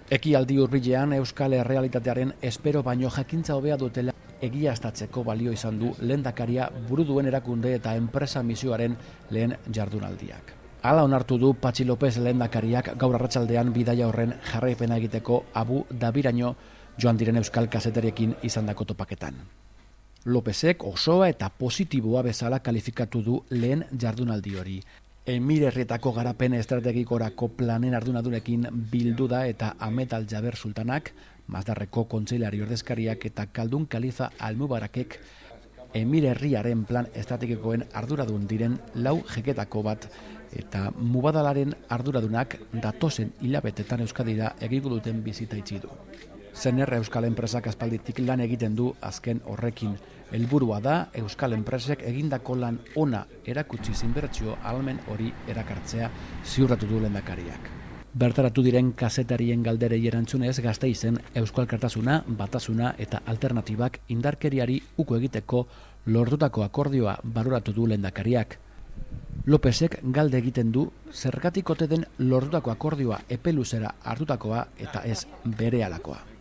Ekialdi hurbilean euskal errealitatearen espero baino jakintza hobea dutela egiaztatzeko balio izan du lehendakaria buru duen erakunde eta enpresa misioaren lehen jardunaldiak. Hala onartu du Patxi López lehendakariak gaur arratsaldean bidaia horren jarraipena egiteko Abu Dabiraino joan diren euskal kazetariekin izandako topaketan. Lópezek osoa eta positiboa bezala kalifikatu du lehen jardunaldi hori. Emirerrietako garapen estrategikorako planen ardunadunekin bildu da eta Ahmed Al-Jaber Sultanak, Mazdarreko kontseilari ordezkariak eta Kaldun Kalifa Al-Mubarakek Emirerriaren plan estrategikoen arduradun diren 4 jeketako bat eta Mubadalaren arduradunak datozen hilabetetan Euskadira egingo duten bizita itxi du. Zener euskal enpresak aspalditik lan egiten du azken horrekin. Helburua da euskal enpresek egindako lan ona erakutsi inbertsio ahalmen hori erakartzea ziurtatu du lehendakariak. Bertaratu diren kazetarien galderei erantzunez Gasteizen euskal elkartasuna, batasuna eta alternatibak indarkeriari uko egiteko lortutako akordioa baloratu du lehendakariak. Lópezek galde egiten du zergatik ote den lortutako akordioa epe luzera hartutakoa eta ez berehalakoa.